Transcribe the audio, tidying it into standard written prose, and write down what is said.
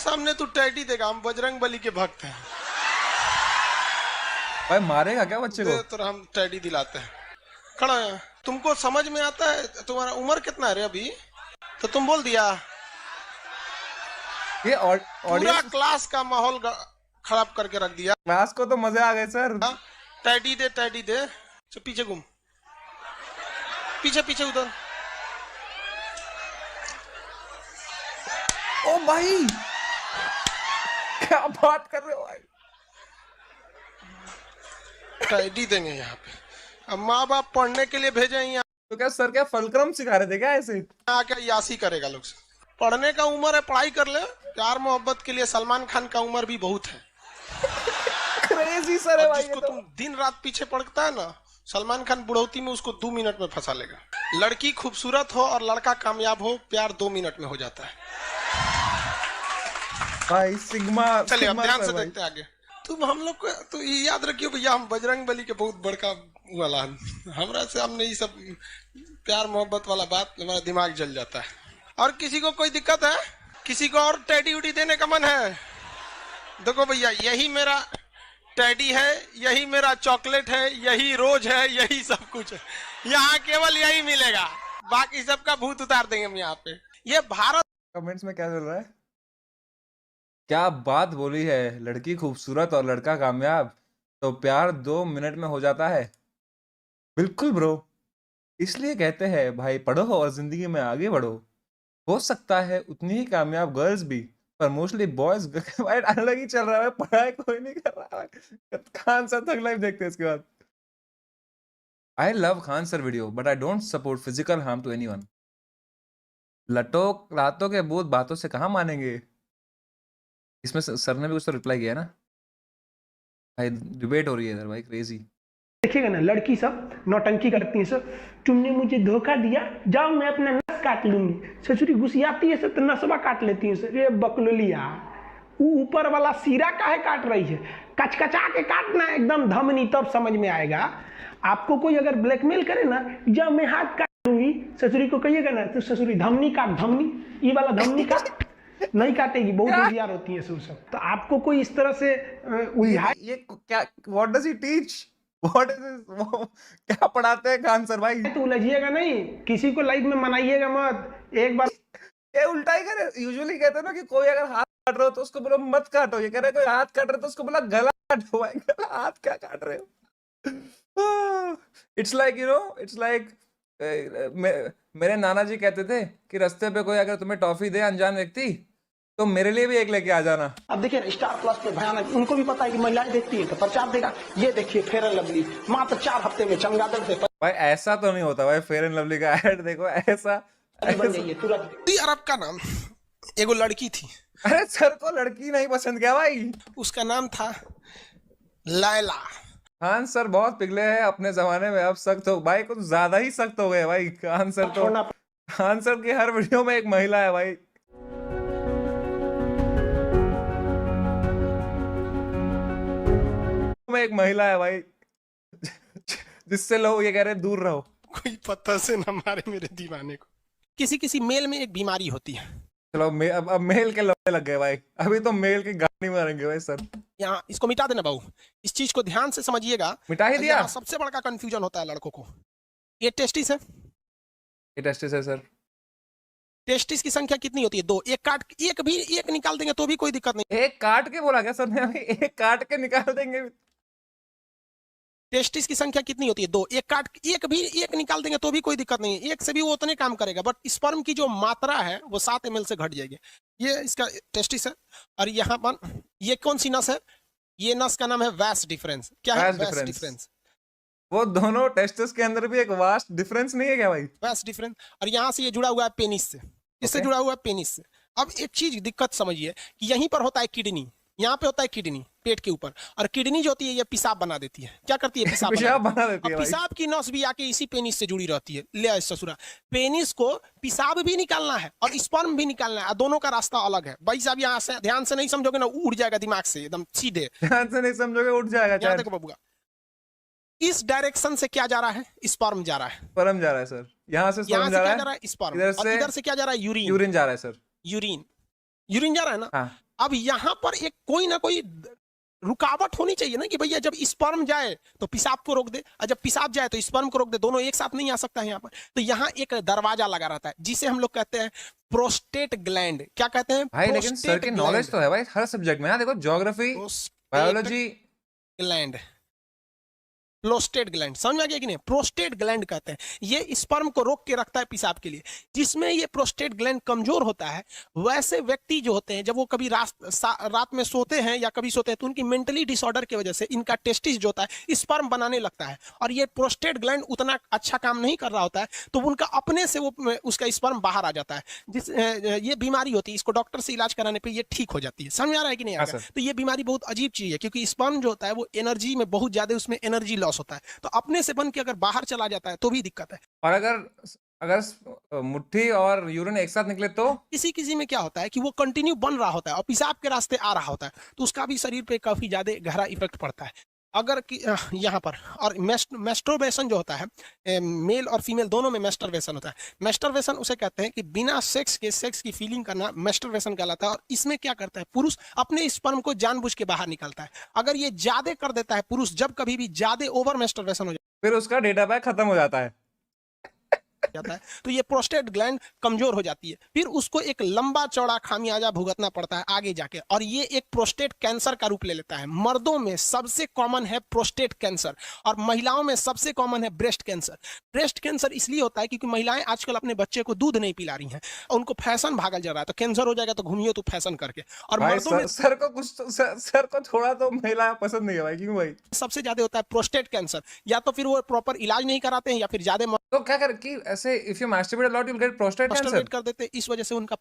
सामने तू टैडी देगा, हम बजरंग बली के भक्त हैं। भाई मारेगा क्या बच्चे को? तो हम टैडी दिलाते हैं। खड़ा है। तुमको समझ में आता है? तुम्हारा उम्र कितना है रे अभी? तो तुम बोल दिया। ये पूरा क्लास का माहौल खराब करके रख दिया। क्लास को तो मजे आ गए सर। टैडी दे, टैडी दे। तो पीछे घूम, पीछे पीछे उधर। ओ भाई क्या बात कर रहे हो भाई? टैडी देंगे यहाँ पे। अब माँ बाप पढ़ने के लिए भेजे यहाँ, तो क्या सर क्या फलक्रम सिखा रहे थे क्या ऐसे? आके यासी करेगा लोग से। पढ़ने का उम्र है, पढ़ाई कर ले। प्यार मोहब्बत के लिए सलमान खान का उम्र भी बहुत है। क्रेजी सर है भाई। जिसको तुम दिन रात पीछे पड़ता है ना, सलमान खान बुढ़ौती में उसको 2 मिनट में फंसा लेगा। लड़की खूबसूरत हो और लड़का कामयाब हो, प्यार 2 मिनट में हो जाता है भाई। सिग्मा। चलिए अब ध्यान से देखते आगे। तुम हम लोग को तो ये याद रखियो भैया, हम बजरंग बली के बहुत बड़का वाला हमरा से हमने ये सब प्यार मोहब्बत वाला बात, हमारा दिमाग जल जाता है। और किसी को कोई दिक्कत है? किसी को और टैडी उडी देने का मन है? देखो भैया, यही मेरा टैडी है, यही मेरा चॉकलेट है, यही रोज है, यही सब कुछ है। यहाँ केवल यही मिलेगा, बाकी सबका भूत उतार देंगे हम यहाँ पे। ये भारत। कमेंट्स में क्या चल रहा है? क्या बात बोली है, लड़की खूबसूरत और लड़का कामयाब तो प्यार 2 मिनट में हो जाता है। बिल्कुल ब्रो, इसलिए कहते हैं भाई पढ़ो और जिंदगी में आगे बढ़ो। हो सकता है उतनी ही कामयाब गर्ल्स भी, पर मोस्टली बॉयज भाई अलग ही चल रहा है। पढ़ाई कोई नहीं कर रहा है। खान सर तक लाइव देखते हैं इसके बाद। I love Khan sir video but I don't support physical harm to anyone. लटो रातों के भूत बातों से कहाँ मानेंगे। इसमें सर ने भी कुछ तो रिप्लाई किया ना भाई। डिबेट हो रही है इधर भाई, क्रेजी। देखिएगा ना, लड़की सब नौटंकी करती है। सर तुमने मुझे धोखा दिया, जाओ मैं अपना नस काट लूंगी। ससुरी घुसियाती है सर तो नसवा काट लेती है सर। ये बकलोलिया, ऊपर वाला सिरा काहे काट रही है? कचकचा के काटना एकदम धमनी, तब समझ में आएगा। आपको कोई अगर ब्लैकमेल करे ना, जब मैं हाथ काट दूंगी, ससुरी को कहिएगा ना तो ससुरी धमनी काट, धमनी ये वाला धमनी काट। नहीं काटेगी, बहुत होशियार होती है सब। तो आपको कोई इस तरह से ये क्या, what does he teach, what is क्या पढ़ाते हैं खान सर भाई? तो उलझिएगा नहीं, किसी को लाइफ में मनाइएगा मत। एक बार ये उल्टा ही करे। यूजुअली कहते हैं ना कि कोई अगर हाथ काट रहे हो तो उसको बोलो मत काटो। ये कह रहे कोई हाथ काट रहे तो उसको बोला गला काटो भाई। गला, हाथ क्या काट रहे हो? It's like you know, it's like मेरे नाना जी कहते थे कि रास्ते पे कोई अगर तुम्हें टॉफी दे अनजान व्यक्ति, तो मेरे लिए भी एक लेके आ जाना। अब देखिए स्टार प्लस पे भयानक, उनको भी पता है कि महिलाएं देखती है तो प्रचार देगा। ये देखिए फेयर एंड लवली मात्र 4 हफ्ते में चमगादड़ से भाई ऐसा तो नहीं होता भाई। फेयर एंड लवली का ऐड देखो, ऐसा बन जाइए तुरंत। सऊदी अरब का नाम, एगो लड़की थी। अरे सर को लड़की नहीं पसंद क्या भाई? उसका नाम था लैला। खान सर बहुत पिघले हैं अपने जमाने में, अब सख्त हो भाई, कुछ ज्यादा ही सख्त हो गए भाई। खान सर तो, खान सर की हर वीडियो में एक महिला है भाई। में एक महिला है भाई जिससे लोग ये कह रहे हैं दूर रहो। कोई पत्थर से न मारे मेरे दीवाने को। किसी किसी मेल में एक बीमारी होती है। चलो अब मेल के लड़ने लग गए भाई। अभी तो मेल के गाने मारेंगे भाई सर। यहाँ इसको मिटा देना बाबू, इस चीज को ध्यान से समझिएगा। मिटा ही दिया। सबसे बड़ा कंफ्यूजन होता है लड़कों को। ये टेस्टिस है, ये टेस्टिस है सर। टेस्टिस की संख्या कितनी होती है? 2। एक निकाल देंगे तो भी कोई दिक्कत नहीं। एक काट के बोला क्या सर ने अभी? एक काट के निकाल देंगे। टेस्टिस की संख्या कितनी होती है? 2। एक निकाल देंगे तो भी कोई दिक्कत नहीं है। एक से भी वो उतने काम करेगा, बट स्पर्म की जो मात्रा है वो 7 ml से घट जाएगी। ये इसका टेस्टिस है। और यहाँ पर ये कौन सी नस है? ये नस का नाम है वास्ट डिफरेंस। क्या है वास्ट डिफरेंस? वो दोनों टेस्टिस के अंदर भी एक वास्ट डिफरेंस नहीं है क्या भाई? Vast difference. और यहाँ से ये जुड़ा हुआ है पेनिस से, इससे जुड़ा हुआ है पेनिस से। अब एक चीज दिक्कत समझिए कि यहीं पर होता है किडनी, यहाँ पे होता है किडनी पेट के ऊपर, और किडनी जो होती है ये पेशाब बना देती है। क्या करती है? पेशाब बना देती है। पेशाब की नस भी आके इसी पेनिस से जुड़ी रहती है। ले ससुरा, पेनिस को पेशाब भी निकालना है और स्पर्म भी निकालना है, दोनों का रास्ता अलग है भाई साहब। यहाँ से ध्यान से नहीं समझोगे ना, उड़ जाएगा दिमाग से एकदम सीधे। ध्यान से नहीं समझोगे उठ जाएगा। देखो बबुआ, इस डायरेक्शन से क्या जा रहा है? स्पर्म जा रहा है। स्पर्म जा रहा है सर। यहाँ से स्पर्म जा रहा है, स्पर्म। और इधर से क्या जा रहा है? यूरिन। यूरिन जा रहा है सर। यूरिन जा रहा है ना। हाँ। अब यहाँ पर एक कोई ना कोई रुकावट होनी चाहिए ना कि भैया जब स्पर्म जाए तो पेशाब को रोक दे और जब पेशाब जाए तो स्पर्म को रोक दे, दोनों एक साथ नहीं आ सकता है यहाँ पर। तो यहाँ एक दरवाजा लगा रहता है जिसे हम लोग कहते हैं प्रोस्टेट ग्लैंड। क्या कहते हैं भाई? लेकिन सर की नॉलेज तो है भाई हर सब्जेक्ट में ना, देखो geography, biology. Gland, prostate gland, समझ में आ गया कि नहीं? प्रोस्टेट ग्लैंड कहते हैं, ये स्पर्म को रोक के रखता है पेशाब के लिए। जिसमें ये प्रोस्टेट ग्लैंड कमजोर होता है, वैसे व्यक्ति जो होते हैं जब वो कभी रात में सोते हैं या कभी सोते हैं तो उनकी मेंटली डिसऑर्डर की वजह से इनका टेस्टिस जो होता है स्पर्म बनाने लगता है, और ये प्रोस्टेट ग्लैंड उतना अच्छा काम नहीं कर रहा होता है, तो उनका अपने से वो उसका स्पर्म बाहर आ जाता है। ये बीमारी होती है, इसको डॉक्टर से इलाज कराने पर ये ठीक हो जाती है। समझ आ रहा है कि नहीं आ रहा है? तो ये बीमारी बहुत अजीब चीज है, क्योंकि स्पर्म जो होता है वो एनर्जी में बहुत ज्यादा, उसमें एनर्जी लॉस होता है, तो अपने से बन के अगर बाहर चला जाता है तो भी दिक्कत है। और अगर मुट्ठी और यूरिन एक साथ निकले तो किसी किसी में क्या होता है कि वो कंटिन्यू बन रहा होता है और पेशाब के रास्ते आ रहा होता है, तो उसका भी शरीर पे काफी ज्यादा गहरा इफेक्ट पड़ता है। अगर यहाँ पर और मेस्टरबेशन जो होता है, मेल और फीमेल दोनों में मेस्टरबेशन होता है। मेस्टरबेशन उसे कहते हैं कि बिना सेक्स के सेक्स की फीलिंग करना मेस्टरबेशन कहलाता है। और इसमें क्या करता है, पुरुष अपने स्पर्म को जानबूझ के बाहर निकालता है। अगर ये ज्यादा कर देता है पुरुष, जब कभी भी ज्यादा ओवर मेस्टरबेशन हो फिर उसका डेटा पैक खत्म हो जाता है। जाता है तो ये प्रोस्टेट ग्लैंड कमजोर हो जाती है, फिर उसको एक लंबा चौड़ा खामियाजा भुगतना पड़ता है आगे जाके, और ये एक प्रोस्टेट कैंसर का रूप ले लेता है। मर्दों में सबसे कॉमन है प्रोस्टेट कैंसर और महिलाओं में सबसे कॉमन है ब्रेस्ट कैंसर। ब्रेस्ट कैंसर इसलिए होता है क्योंकि महिलाएं आजकल अपने बच्चे को दूध नहीं पिला रही हैं, उनको फैशन भागल जा रहा है, तो कैंसर हो जाएगा तो घूमिए तो फैशन करके। और मर्दों में सर को थोड़ा तो महिला पसंद नहीं है भाई, क्यों भाई? सबसे ज्यादा होता है प्रोस्टेट कैंसर, या तो फिर वो प्रॉपर इलाज नहीं कराते हैं या फिर ज्यादा तो क्या कर कि ऐसे if you masturbate a lot you will get prostate cancer कर देते हैं, इस वजह से उनका